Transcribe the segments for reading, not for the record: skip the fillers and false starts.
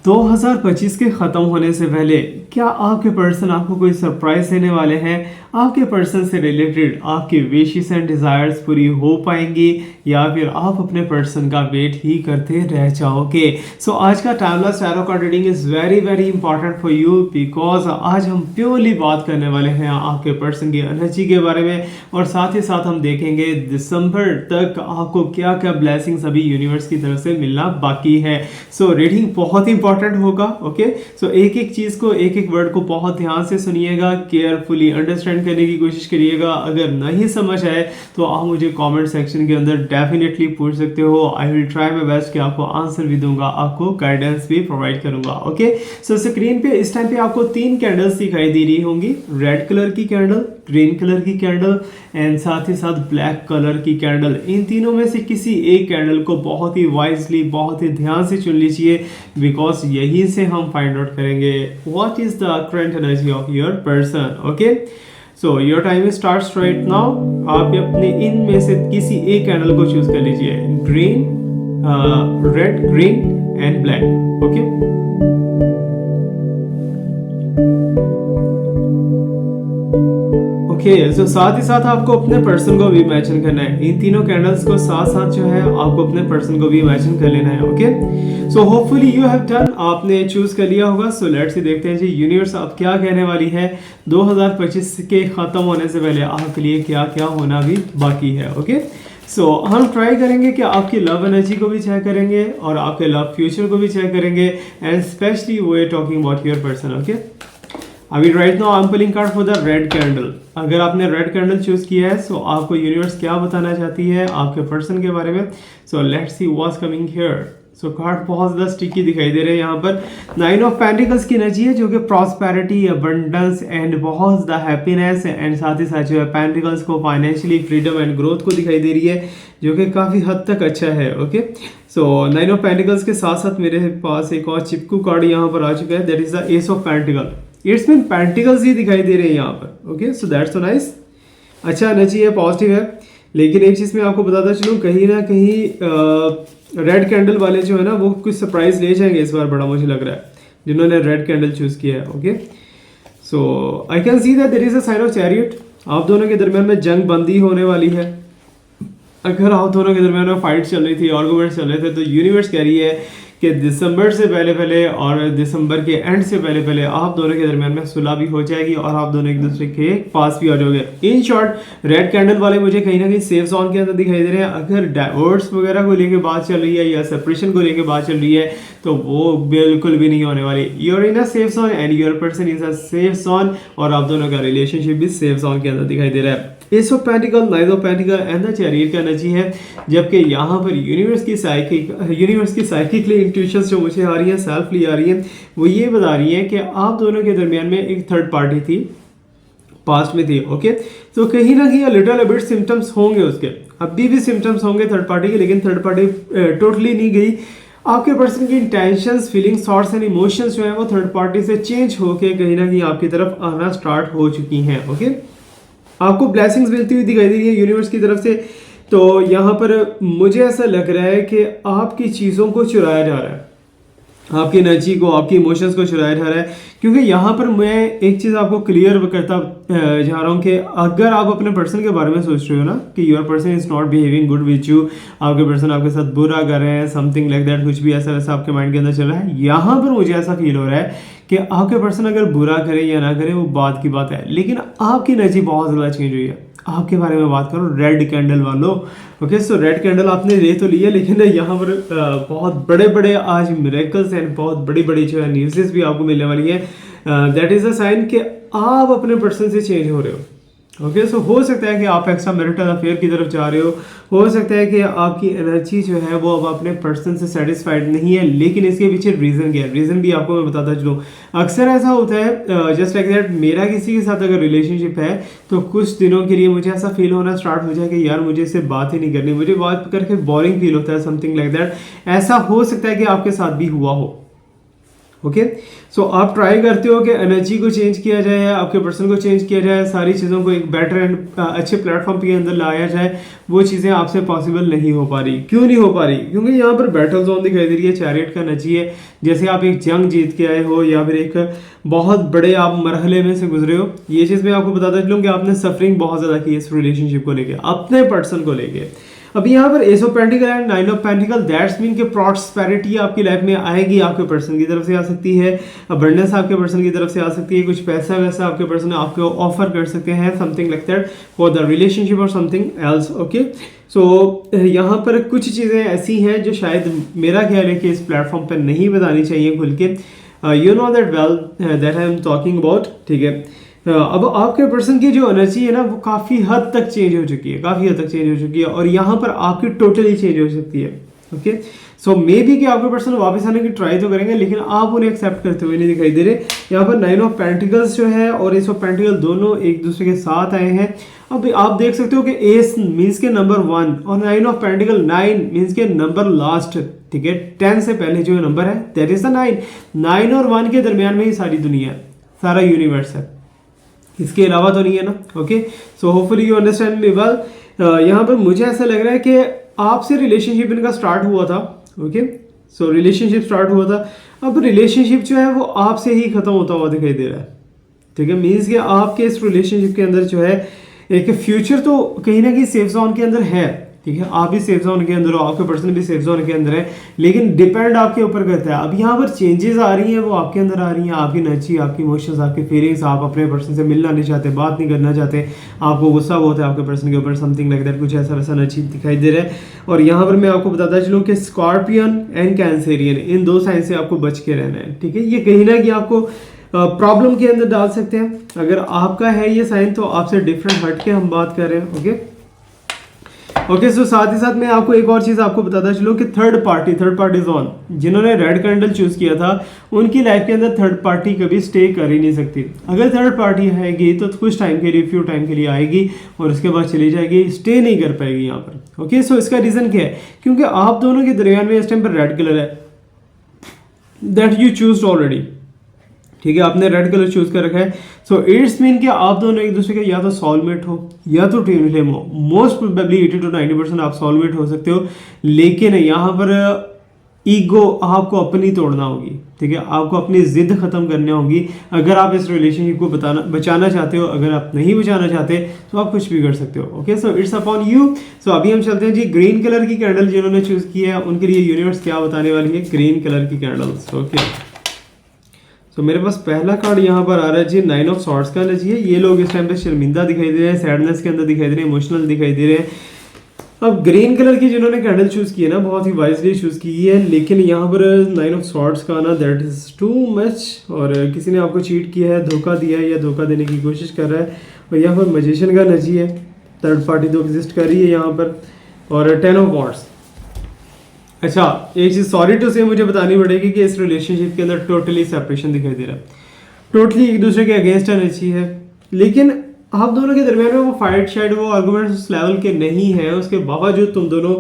2025 के ख़त्म होने से पहले क्या आपके पर्सन आपको कोई सरप्राइज देने वाले हैं? आपके पर्सन से रिलेटेड आपकी विशेस एंड डिज़ायर्स पूरी हो पाएंगी या फिर आप अपने पर्सन का वेट ही करते रह जाओगे? सो आज का timeless tarot card reading is very very important for you because आज हम प्योरली बात करने वाले हैं आपके पर्सन की एनर्जी के बारे में और साथ ही साथ हम देखेंगे दिसंबर तक आपको क्या क्या ब्लेसिंग्स अभी यूनिवर्स की तरफ से मिलना बाकी है। सो रीडिंग बहुत इंपॉर्टेंट होगा। ओके, सो एक एक चीज़ को एक एक वर्ड को बहुत ध्यान से सुनिएगा, केयरफुली अंडरस्टैंड करने की कोशिश करिएगा। अगर नहीं समझ आए तो आप मुझे कमेंट सेक्शन के अंदर डेफिनेटली पूछ सकते हो। I will try my best कि आपको आंसर भी दूंगा, आपको गाइडेंस भी प्रोवाइड करूंगा। ओके, सो स्क्रीन पे इस टाइम पे आपको 3 कैंडल्स दिखाई दे रही होंगी, रेड कलर की कैंडल, ग्रीन कलर की कैंडल एंड साथ ही साथ ब्लैक कलर की कैंडल। इन तीनों में से किसी एक कैंडल को बहुत ही वाइजली, बहुत ही ध्यान से चुन लीजिए बिकॉज यहीं से हम फाइंड आउट करेंगे what is the current energy of your person. Okay, so your time starts right now. आप अपने इन में से किसी एक कैंडल को चूज कर लीजिए, green, red, green and black. Okay, so साथ ही साथ आपको अपने पर्सन को भी इमेजिन करना है। इन तीनों कैंडल्स को साथ साथ जो है आपको अपने पर्सन को भी इमेजिन कर लेना है। Okay, so hopefully you have done, आपने चूज कर लिया होगा। सो लेट्स सी देखते हैं जी यूनिवर्स आप क्या कहने वाली है 2025 के खत्म होने से पहले आपके लिए क्या क्या होना भी बाकी है। ओके, सो हम ट्राई करेंगे कि आपकी लव एनर्जी को भी चेक करेंगे और आपके लव फ्यूचर को भी चेक करेंगे and specially we are talking about your person. Okay, अभी right now I am pulling card for the red candle. अगर आपने रेड कैंडल चूज किया है सो आपको यूनिवर्स क्या बताना चाहती है आपके पर्सन के बारे में। So let's see what's coming here. So card बहुत ज़्यादा स्टिकी दिखाई दे रहे हैं यहाँ पर। 9 ऑफ पेंटिकल्स की एनर्जी है जो कि प्रॉस्पेरिटी, अबंडेंस एंड बहुत ज़्यादा हैप्पीनेस एंड साथ ही साथ जो है पेंटिकल्स को फाइनेंशियली फ्रीडम एंड ग्रोथ को दिखाई दे रही है जो कि काफ़ी हद तक अच्छा है। ओके, सो 9 ऑफ पेंटिकल्स के साथ साथ मेरे पास एक और चिपकू कार्ड यहाँ पर आ चुका है, that is the ace of pentacle. It's mean pentacles ही दिखाई दे रहे हैं यहाँ पर। Okay, so that's so nice, अच्छा एनर्जी है, पॉजिटिव है। लेकिन एक चीज़ मैं आपको बताता चलूँ, कहीं ना कहीं रेड कैंडल वाले जो है ना वो कुछ सरप्राइज ले जाएंगे इस बार, बड़ा मुझे लग रहा है, जिन्होंने रेड कैंडल चूज़ किया है। Okay, so I can see that there is a sign of chariot. आप दोनों के दरमियान में जंग बंदी होने वाली है। अगर आप दोनों के दरमियान में फाइट चल रही थी, आर्गुमेंट्स चल रहे थे, तो यूनिवर्स कह रही है कि दिसंबर से पहले पहले और दिसंबर के एंड से पहले पहले आप दोनों के दरमियान में सुलह भी हो जाएगी और आप दोनों एक दूसरे के पास भी आ जाओगे। इन शॉर्ट रेड कैंडल वाले मुझे कहीं ना कहीं सेफ जोन के अंदर दिखाई दे रहे हैं। अगर डाइवोर्स वगैरह को लेकर बात चल रही है या सेपरेशन को लेकर बात चल रही है तो वो बिल्कुल भी नहीं होने वाली। You're in a safe zone and your person is a safe zone और आप दोनों का रिलेशनशिप भी सेफ जोन के अंदर दिखाई दे रहा है। S of pentacle, night of pentacle and the chariot का एनर्जी है, जबकि यहाँ पर यूनिवर्स की साइकिकली इंट्यूशंस जो मुझे आ रही है, सेल्फली आ रही है, वो ये बता रही है कि आप दोनों के दरमियान में एक थर्ड पार्टी थी, पास्ट में थी। ओके, तो कहीं ना कहीं लिटिल बिट सिम्टम्स होंगे उसके, अभी भी सिम्टम्स होंगे थर्ड पार्टी के, लेकिन थर्ड पार्टी टोटली नहीं गई। आपके पर्सन की intentions, feelings, thoughts and emotions जो है वो थर्ड पार्टी से चेंज होकर कहीं ना कहीं आपकी तरफ आना स्टार्ट हो चुकी हैं। ओके, आपको ब्लेसिंग्स मिलती हुई दिखाई दे रही है यूनिवर्स की तरफ से। तो यहाँ पर मुझे ऐसा लग रहा है कि आपकी चीज़ों को चुराया जा रहा है, आपकी एनर्जी को, आपकी इमोशंस को चुराया जा रहा है। क्योंकि यहाँ पर मैं एक चीज़ आपको क्लियर करता जा रहा हूँ कि अगर आप अपने पर्सन के बारे में सोच रहे हो ना कि your person is not behaving good which you, आपके पर्सन आपके साथ बुरा कर रहे हैं, समथिंग लाइक दैट, कुछ भी ऐसा वैसा आपके माइंड के अंदर चल रहा है, यहाँ पर मुझे ऐसा फील हो रहा है कि आपके पर्सन अगर बुरा करे या ना करे वो बात की बात है, लेकिन आपकी एनर्जी बहुत ज़्यादा चेंज हुई है। आपके बारे में बात करो रेड कैंडल वालों। ओके, सो रेड कैंडल आपने ले तो लिया, लेकिन यहाँ पर बहुत बड़े बड़े आज मिरेकल्स एंड बहुत बड़ी बड़ी जो है न्यूज़ेस भी आपको मिलने वाली है। दैट इज़ अ साइन कि आप अपने पर्सन से चेंज हो रहे हो। ओके, सो हो सकता है कि आप एक्स्ट्रा मैरिटल अफेयर की तरफ जा रहे हो सकता है कि आपकी एनर्जी जो है वो अब अपने पर्सन से सेटिस्फाइड नहीं है, लेकिन इसके पीछे रीज़न क्या है, रीज़न भी आपको मैं बताता चलूँ। अक्सर ऐसा होता है जस्ट लाइक दैट, मेरा किसी के साथ अगर रिलेशनशिप है तो कुछ दिनों के लिए मुझे ऐसा फील होना स्टार्ट हो जाए कि यार मुझे इससे बात ही नहीं करनी, मुझे बात करके बोरिंग फील होता है, समथिंग लाइक दैट। ऐसा हो सकता है कि आपके साथ भी हुआ हो। ओके। सो आप ट्राई करते हो कि एनर्जी को चेंज किया जाए, आपके पर्सन को चेंज किया जाए, सारी चीज़ों को एक बेटर एंड अच्छे प्लेटफॉर्म के अंदर लाया जाए, वो चीज़ें आपसे पॉसिबल नहीं हो पा रही। क्यों नहीं हो पा रही? क्योंकि यहाँ पर बैटल जोन दिखाई दे रही है, चैरियट का एनर्जी है, जैसे आप एक जंग जीत के आए हो या फिर एक बहुत बड़े आप मरहले में से गुजरे हो। ये चीज़ मैं आपको बताता चलूँ कि आपने सफरिंग बहुत ज़्यादा की है इस रिलेशनशिप को लेके, अपने पर्सन को लेके। अभी यहाँ पर S of pentacle and nine of pentacle, that's mean कि प्रॉस्पेरिटी आपकी लाइफ में आएगी, आपके पर्सन की तरफ से आ सकती है, अबंडेंस आपके पर्सन की तरफ से आ सकती है, कुछ पैसा वैसा आपके पर्सन आपको ऑफर कर सकते हैं, something like that for the relationship और समथिंग एल्स। ओके, सो यहाँ पर कुछ चीज़ें ऐसी हैं जो शायद मेरा ख्याल है कि इस प्लेटफॉर्म पर नहीं बतानी चाहिए खुल के। You know that well that I am talking about, ठीक है। अब आपके पर्सन की जो एनर्जी है ना वो काफ़ी हद तक चेंज हो चुकी है, काफ़ी हद तक चेंज हो चुकी है, और यहाँ पर आपकी टोटली चेंज हो सकती है। ओके, सो मे बी कि आपके पर्सन वापस आने की ट्राई तो करेंगे, लेकिन आप उन्हें एक्सेप्ट करते हुए नहीं दिखाई दे रहे। यहाँ पर नाइन ऑफ पेंटिकल्स जो है और एस ऑफ पेंटिकल दोनों एक दूसरे के साथ आए हैं। अब आप देख सकते हो कि एस मीन्स के नंबर 1 और नाइन ऑफ पेंटिकल 9 मीन्स के नंबर लास्ट, ठीक है, 10 से पहले जो नंबर है दैट इज द 9। 9 और 1 के दरमियान में ही सारी दुनिया है, सारा यूनिवर्स है, इसके अलावा तो नहीं है ना। Okay, so hopefully you understand me well. यहाँ पर मुझे ऐसा लग रहा है कि आपसे रिलेशनशिप इनका स्टार्ट हुआ था। ओके, सो रिलेशनशिप स्टार्ट हुआ था, अब रिलेशनशिप जो है वो आपसे ही खत्म होता हुआ दिखाई दे रहा है, ठीक है। मीन्स कि आपके इस रिलेशनशिप के अंदर जो है एक फ्यूचर तो कहीं ना कहीं सेफ जोन के अंदर है, ठीक है। आप भी सेफ जोन के अंदर हो, आपके पर्सन भी सेफ जोन के अंदर है, लेकिन डिपेंड आपके ऊपर करता है। अब यहाँ पर चेंजेस आ रही हैं, वो आपके अंदर आ रही हैं, आपकी एनर्जी, आपकी इमोशंस, आपकी फीलिंग्स, आप अपने पर्सन से मिलना नहीं चाहते, बात नहीं करना चाहते, आपको गुस्सा बहुत है आपके पर्सन के ऊपर, समथिंग लाइक दैट, कुछ ऐसा वैसा एनर्जी दिखाई दे रहा है। और यहाँ पर मैं आपको बताता चलूँ कि स्कॉर्पियन एंड कैंसेरियन, इन दो साइन से आपको बच के रहना है, ठीक है। ये कहीं ना कहीं आपको प्रॉब्लम के अंदर डाल सकते हैं। अगर आपका है ये साइन तो आपसे डिफरेंट हट के हम बात कर रहे हैं। ओके, सो साथ ही साथ मैं आपको एक और चीज़ आपको बताता चलूँ कि थर्ड पार्टी जोन, जिन्होंने रेड कैंडल चूज़ किया था, उनकी लाइफ के अंदर थर्ड पार्टी कभी स्टे कर ही नहीं सकती। अगर थर्ड पार्टी आएगी तो कुछ टाइम के लिए, फ्यू टाइम के लिए आएगी और उसके बाद चली जाएगी, स्टे नहीं कर पाएगी यहाँ पर। ओके, सो इसका रीज़न क्या है? क्योंकि आप दोनों के दरमियान में इस टाइम पर रेड कलर है, दैट यू चूज ऑलरेडी, ठीक है, आपने रेड कलर चूज कर रखा है। सो इट्स मीन कि आप दोनों एक दूसरे के या तो सोलमेट हो या तो ट्विन फ्लेम हो। मोस्ट प्रोबेबली 80 to 90% आप सोलमेट हो सकते हो, लेकिन यहाँ पर ईगो आपको अपनी तोड़ना होगी, ठीक है, आपको अपनी जिद खत्म करनी होगी। अगर आप इस रिलेशनशिप को बचाना चाहते हो, अगर आप नहीं बचाना चाहते तो आप कुछ भी कर सकते हो। Okay, so it's upon you. So अभी हम चलते हैं जी ग्रीन कलर की कैंडल जिन्होंने चूज की है उनके लिए यूनिवर्स क्या बताने वाली है, ग्रीन कलर की कैंडल्स। ओके, तो मेरे पास पहला कार्ड यहाँ पर आ रहा है जी, 9 ऑफ सॉर्ड्स का एनर्जी है। ये लोग इस टाइम पे शर्मिंदा दिखाई दे रहे हैं, सैडनेस के अंदर दिखाई दे रहे हैं, इमोशनल दिखाई दे रहे हैं। अब ग्रीन कलर की जिन्होंने कैंडल चूज़ की है ना, बहुत ही वाइजली चूज़ की है, लेकिन यहाँ पर 9 ऑफ सॉर्ड्स का ना दैट इज़ टू मच, और किसी ने आपको चीट किया है, धोखा दिया है या धोखा देने की कोशिश कर रहा है। और यहाँ पर मैजिशियन का एनर्जी है, थर्ड पार्टी तो एग्जिस्ट कर रही है यहाँ पर, और 10 ऑफ वॉन्ड्स। अच्छा, एक चीज़ सॉरी टू से मुझे बतानी पड़ेगी कि इस रिलेशनशिप के अंदर टोटली सेपरेशन दिखाई दे रहा है, टोटली एक दूसरे के अगेंस्ट एनर्जी है, लेकिन आप दोनों के दरमियान में वो फाइट शायद वो आर्गूमेंट्स उस लेवल के नहीं है। उसके बावजूद तुम दोनों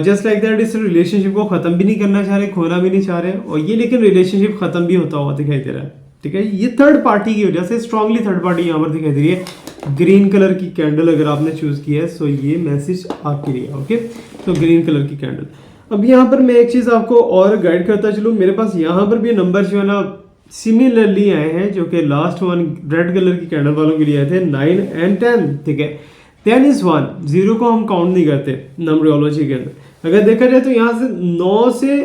जस्ट लाइक दैट इस रिलेशनशिप को ख़त्म भी नहीं करना चाह रहे, खोना भी नहीं चाह रहे, और ये लेकिन रिलेशनशिप ख़त्म भी होता हुआ दिखाई दे रहा है, ठीक है। ये थर्ड पार्टी की वजह से स्ट्रांगली थर्ड पार्टी यहाँ पर दिखाई दे रही है। ग्रीन कलर की कैंडल अगर आपने चूज़ की है, सो ये मैसेज आपके लिए। ओके, तो ग्रीन कलर की कैंडल। अब यहाँ पर मैं एक चीज़ आपको और गाइड करता चलूँ, मेरे पास यहाँ पर भी नंबर जो है ना सिमिलरली आए हैं, जो कि लास्ट वन रेड कलर की कैंडल वालों के लिए आए थे, 9 and 10, ठीक है। 10 is 1, 0 को हम काउंट नहीं करते नंबरोलॉजी के अंदर। अगर देखा जाए तो यहाँ से 9 से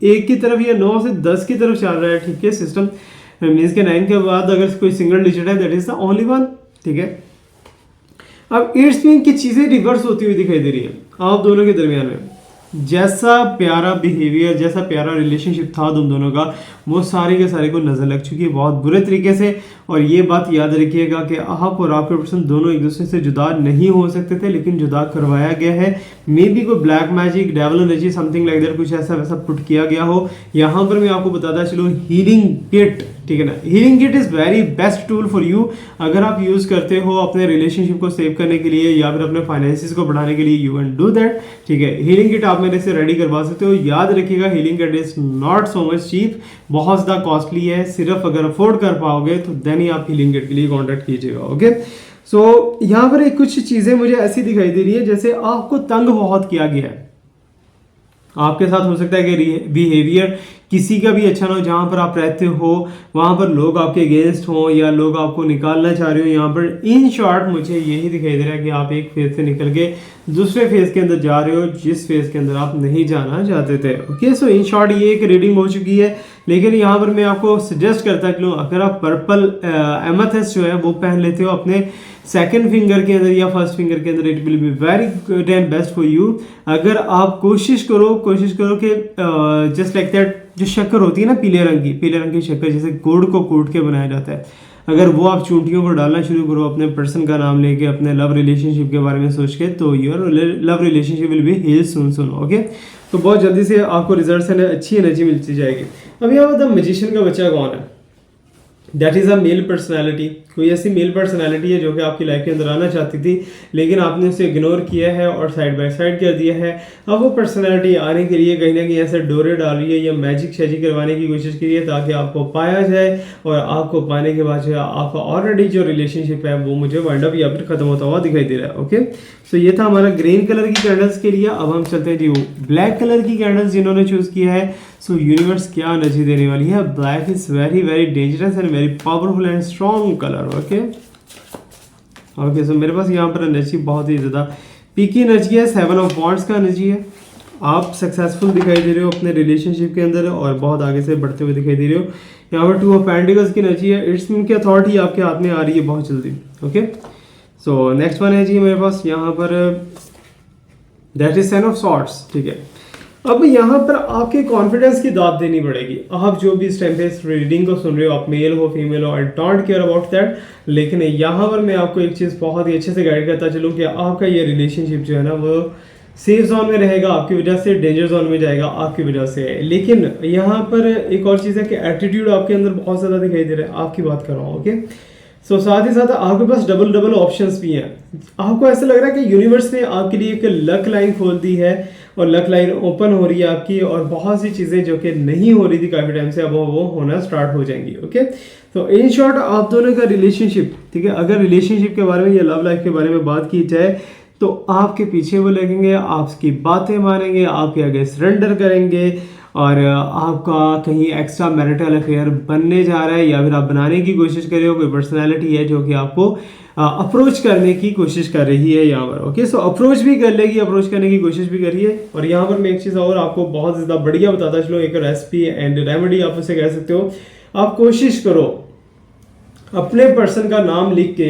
1 की तरफ या 9 से 10 की तरफ चल रहा है, ठीक है, सिस्टम। मीन्स के 9 के बाद अगर कोई सिंगल डिजिट है that is the only one, ठीक है। अब इट्स मीन की चीज़ें रिवर्स होती हुई दिखाई दे रही है आप दोनों के दरमियान में। जैसा प्यारा बिहेवियर, जैसा प्यारा रिलेशनशिप था तुम दोनों का, वो सारे के सारे को नज़र लग चुकी है बहुत बुरे तरीके से। और ये बात याद रखिएगा कि आप और आपके पर्सन दोनों एक दूसरे से जुदा नहीं हो सकते थे, लेकिन जुदा करवाया गया है। मे बी कोई black magic, devil energy, something like that, कुछ ऐसा वैसा पुट किया गया हो। यहाँ पर मैं आपको बताता चलूँ हीलिंग किट, ठीक है ना, healing kit is very best tool for you. अगर आप यूज़ करते हो अपने रिलेशनशिप को सेव करने के लिए या फिर अपने फाइनेंसिस को बढ़ाने के लिए, यू कैन डू दैट, ठीक है। हीलिंग किट आप मेरे से रेडी करवा सकते हो। याद रखिएगा healing kit is not so much cheap, बहुत ज़्यादा कॉस्टली है। सिर्फ अगर अफोर्ड कर पाओगे तो देन ही आप हीलिंग किट के लिए कॉन्टैक्ट कीजिएगा। ओके, सो यहाँ पर एक कुछ चीज़ें मुझे ऐसी दिखाई दे रही है जैसे आपको तंग बहुत किया गया है। आपके साथ हो सकता है कि बिहेवियर किसी का भी अच्छा ना हो, जहाँ पर आप रहते हो वहाँ पर लोग आपके अगेंस्ट हों या लोग आपको निकालना चाह रहे हो। यहाँ पर इन शॉर्ट मुझे यही दिखाई दे रहा है कि आप एक फेज से निकल के दूसरे फेज के अंदर जा रहे हो, जिस फेज के अंदर आप नहीं जाना चाहते थे। ओके, सो इन शॉर्ट ये एक रीडिंग हो चुकी है। लेकिन यहाँ पर मैं आपको सजेस्ट करता कि अगर आप पर्पल एमेथिस्ट जो है वो पहन लेते हो अपने सेकंड फिंगर के अंदर या फर्स्ट फिंगर के अंदर, it will be very good and best for you. अगर आप कोशिश करो कि जस्ट लाइक दैट, जो शक्कर होती है ना पीले रंग की शक्कर, जैसे गुड़ को कूट के बनाया जाता है, अगर वो आप चूंटियों को डालना शुरू करो अपने पर्सन का नाम लेके, अपने लव रिलेशनशिप के बारे में सोच के, तो your love relationship will be heal soon. Okay, तो बहुत जल्दी से आपको रिजल्ट से अच्छी एनर्जी मिलती जाएगी। अब यहाँ पर मैजिशियन का बच्चा कौन है? That is a male personality. कोई ऐसी मेल पर्सनैलिटी है जो कि आपकी लाइफ के अंदर आना चाहती थी, लेकिन आपने उसे इग्नोर किया है और साइड बाय साइड कर दिया है। अब वो पर्सनैलिटी आने के लिए कहीं ना कहीं ऐसे डोरे डाल रही है या मैजिक शैजिक करवाने की कोशिश की है ताकि आपको पाया जाए, और आपको पाने के बाद जो है आपका ऑलरेडी जो रिलेशनशिप है वो मुझे वाइंड अप या फिर खत्म होता हुआ दिखाई दे रहा है। ओके, सो ये था हमारा ग्रीन कलर की कैंडल्स के लिए। अब हम चलते हैं जी वो ब्लैक कलर की कैंडल्स जिन्होंने चूज किया है। सो यूनिवर्स क्या एनर्जी देने वाली है? Black is very very dangerous and very powerful and strong colour. Okay, so मेरे पास यहाँ पर एनर्जी बहुत ही ज़्यादा पीकी एनर्जी है। 7 ऑफ वॉन्ड्स का एनर्जी है। आप सक्सेसफुल दिखाई दे रहे हो अपने रिलेशनशिप के अंदर और बहुत आगे से बढ़ते हुए दिखाई दे रहे हो। यहाँ पर 2 ऑफ पेंटिकल्स की एनर्जी है। इट्स मीन की अथॉरिटी आपके हाथ में आ रही है बहुत जल्दी। ओके, सो नेक्स्ट वन है जी मेरे पास यहाँ पर दैट इज 10 ऑफ सॉर्ड्स। ठीक है, अब यहाँ पर आपके कॉन्फिडेंस की दाद देनी पड़ेगी। आप जो भी इस टाइम पे इस रीडिंग को सुन रहे हो, आप मेल हो फीमेल हो, I don't care about that, लेकिन यहाँ पर मैं आपको एक चीज़ बहुत ही अच्छे से गाइड करता चलूँ कि आपका ये रिलेशनशिप जो है ना वो सेफ जोन में रहेगा आपकी वजह से, डेंजर जोन में जाएगा आपकी वजह से। लेकिन यहाँ पर एक और चीज़ है कि एटीट्यूड आपके अंदर बहुत ज़्यादा दिखाई दे रहा है, आपकी बात कर रहा हूँ। ओके, सो साथ ही साथ आपके पास डबल ऑप्शंस भी हैं। आपको ऐसा लग रहा है कि यूनिवर्स ने आपके लिए एक लक लाइन खोल दी है और लक लाइन ओपन हो रही है आपकी, और बहुत सी चीज़ें जो कि नहीं हो रही थी काफ़ी टाइम से अब वो होना स्टार्ट हो जाएंगी। ओके, तो इन शॉर्ट आप दोनों का रिलेशनशिप, ठीक है, अगर रिलेशनशिप के बारे में या लव लाइफ के बारे में बात की जाए तो आपके पीछे वो लगेंगे, आपकी बातें मानेंगे, आपके आगे सरेंडर करेंगे, और आपका कहीं एक्स्ट्रा मैरिटल अफेयर बनने जा रहा है या फिर आप बनाने की कोशिश कर रहे हो। कोई पर्सनैलिटी है जो कि आपको अप्रोच करने की कोशिश कर रही है यहाँ पर। ओके, सो अप्रोच भी कर लेगी, अप्रोच करने की कोशिश भी कर रही है। और यहाँ पर मैं एक चीज़ और आपको बहुत ज़्यादा बढ़िया बताता चलो, एक रेसिपी एंड रेमेडी आप उसे कह सकते हो। आप कोशिश करो अपने पर्सन का नाम लिख के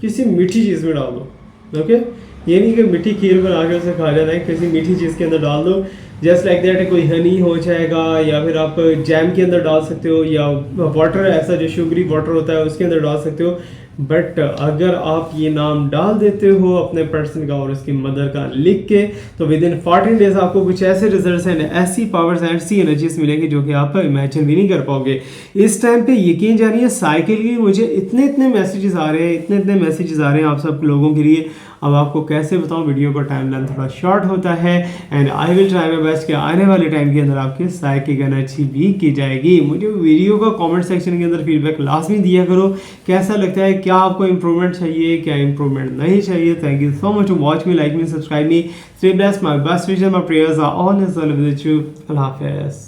किसी मीठी चीज़ में डाल दो। ओके, ये नहीं कि मीठी खीर बना के उसे खा जाना है, किसी मीठी चीज़ के अंदर डाल दो। जस्ट लाइक दैट, कोई हनी हो जाएगा या फिर आप जैम के अंदर डाल सकते हो, या वाटर ऐसा जो शुगरी वाटर होता है उसके अंदर डाल सकते हो। बट अगर आप ये नाम डाल देते हो अपने पर्सन का और उसकी मदर का लिख के, तो विद इन 14 डेज आपको कुछ ऐसे रिजल्ट्स एंड ऐसी पावर्स एंड ऐसी एनर्जीज मिलेंगी जो कि आप इमेजिन भी नहीं कर पाओगे। इस टाइम पे यकीन जानिए साइकिल की मुझे इतने मैसेजेस आ रहे हैं, इतने मैसेजेस आ रहे हैं आप सब लोगों के लिए। अब आपको कैसे बताऊं, वीडियो का टाइम लेंथ थोड़ा शॉर्ट होता है and I will try my best कि आने वाले टाइम के अंदर आपकी साइकिक एनर्जी भी की जाएगी। मुझे वीडियो का कमेंट सेक्शन के अंदर फीडबैक लाजमी दिया करो, कैसा लगता है, क्या आपको इंप्रूवमेंट चाहिए, क्या इंप्रूवमेंट नहीं चाहिए। Thank you so much to watch me, like me, subscribe me, stay blessed, my best wishes, my prayers are all is well with you. अल्लाह हाफिज़।